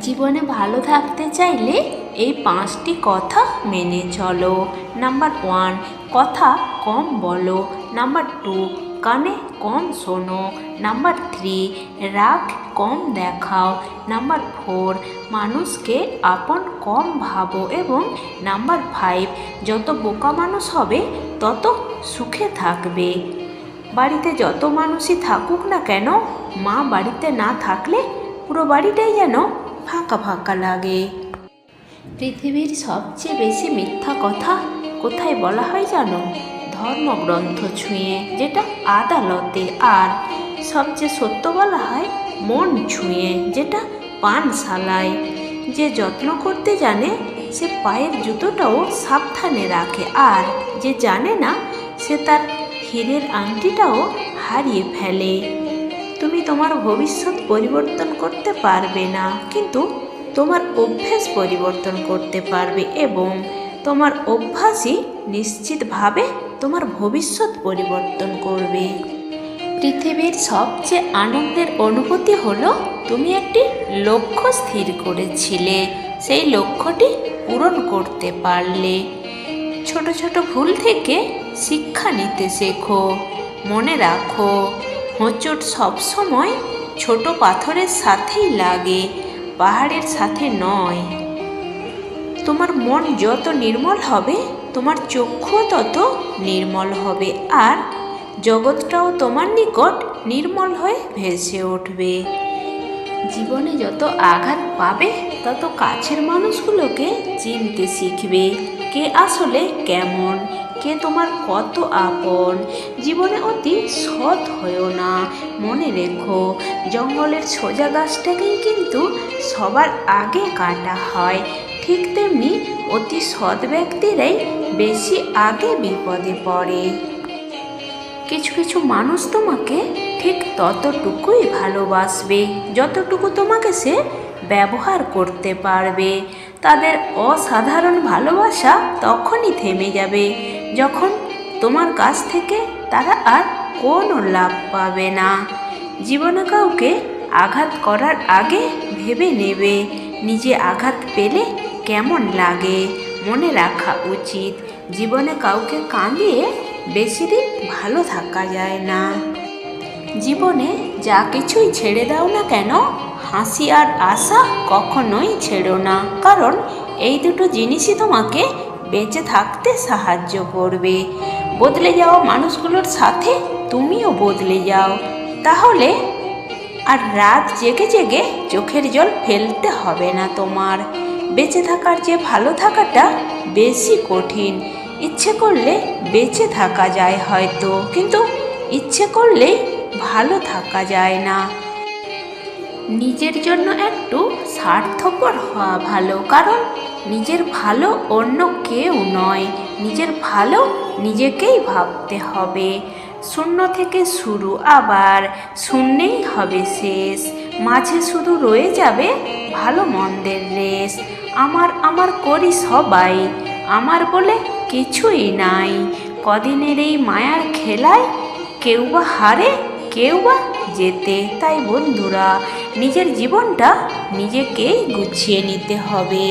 জীবনে ভালো থাকতে চাইলে এই 5টি কথা মেনে চলো। নাম্বার 1, কথা কম বলো। নাম্বার 2, কানে কম শোনো। নাম্বার 3, রাগ কম দেখাও। নাম্বার 4, মানুষকে আপন কম ভাবো। এবং নাম্বার 5, যত বোকা মানুষ হবে তত সুখে থাকবে। বাড়িতে যত মানুষই থাকুক না কেন, মা বাড়িতে না থাকলে পুরো বাড়িটাই যেন ফাঁকা ফাঁকা লাগে। পৃথিবীর সবচেয়ে বেশি মিথ্যা কথা কোথায় বলা হয় জানো? ধর্মগ্রন্থ ছুঁয়ে, যেটা আদালতে। আর সবচেয়ে সত্য বলা হয় মন ছুঁয়ে, যেটা পানশালায়। যে যত্ন করতে জানে সে পায়ের জুতোটাও সাবধানে রাখে, আর যে জানে না সে তার হীরের আংটিটাও হারিয়ে ফেলে। তুমি তোমার ভবিষ্যৎ পরিবর্তন করতে পারবে না, কিন্তু তোমার অভ্যাস পরিবর্তন করতে পারবে। এবং তোমার অভ্যাসই নিশ্চিতভাবে তোমার ভবিষ্যৎ পরিবর্তন করবে। পৃথিবীর সবচেয়ে আনন্দের অনুভূতি হলো তুমি একটি লক্ষ্য স্থির করেছিলে, সেই লক্ষ্যটি পূরণ করতে পারলে। ছোট ছোট ভুল থেকে শিক্ষা নিতে শেখো। মনে রাখো, হোঁচট সবসময় ছোট পাথরের সাথেই লাগে, পাহাড়ের সাথে নয়। তোমার মন যত নির্মল হবে, তোমার চক্ষুও তত নির্মল হবে, আর জগৎটাও তোমার নিকট নির্মল হয়ে ভেসে উঠবে। জীবনে যত আঘাত পাবে তত কাছের মানুষগুলোকে চিনতে শিখবে, কে আসলে কেমন, কে তোমার কত আপন। জীবনে অতি সৎ হয়েও না। মনে রেখো, জঙ্গলের সোজা গাছটাকেই কিন্তু সবার আগে কাটা হয়। ঠিক তেমনি অতি সৎ ব্যক্তিরাই বেশি আগে বিপদে পড়ে। কিছু কিছু মানুষ তোমাকে ঠিক ততটুকুই ভালোবাসবে যতটুকু তোমাকে সে ব্যবহার করতে পারবে। তাদের অসাধারণ ভালোবাসা তখনই থেমে যাবে যখন তোমার কাছ থেকে তারা আর কোনো লাভ পাবে না। জীবনে কাউকে আঘাত করার আগে ভেবে নেবে নিজে আঘাত পেলে কেমন লাগে। মনে রাখা উচিত, জীবনে কাউকে কাঁদিয়ে বেশি দিন ভালো থাকা যায় না। জীবনে যা কিছুই ছেড়ে দাও না কেন, হাসি আর আশা কখনোই ছেড়ো না, কারণ এই দুটো জিনিসই তোমাকে বেঁচে থাকতে সাহায্য করবে। বদলে যাওয়া মানুষগুলোর সাথে তুমিও বদলে যাও, তাহলে আর রাত জেগে জেগে চোখের জল ফেলতে হবে না তোমার। বেঁচে থাকার চেয়ে ভালো থাকাটা বেশি কঠিন। ইচ্ছে করলে বেঁচে থাকা যায় হয়তো, কিন্তু ইচ্ছে করলেই ভালো থাকা যায় না। নিজের জন্য একটু স্বার্থপর হওয়া ভালো, কারণ নিজের ভালো অন্য কেউ নয়। নিজের ভালো নিজেকেই ভাবতে হবে। শূন্য থেকে শুরু, আবার শূন্যেই হবে শেষ। মাঝে শুধু রয়ে যাবে ভালো মন্দের রেশ। আমার আমার করি সবাই, আমার বলে কিছুই নাই। কদিনের এই মায়ার খেলায় কেউ বা হারে, কেউ বা জেতে। তাই বন্ধুরা, নিজের জীবনটা নিজেকেই গুছিয়ে নিতে হবে।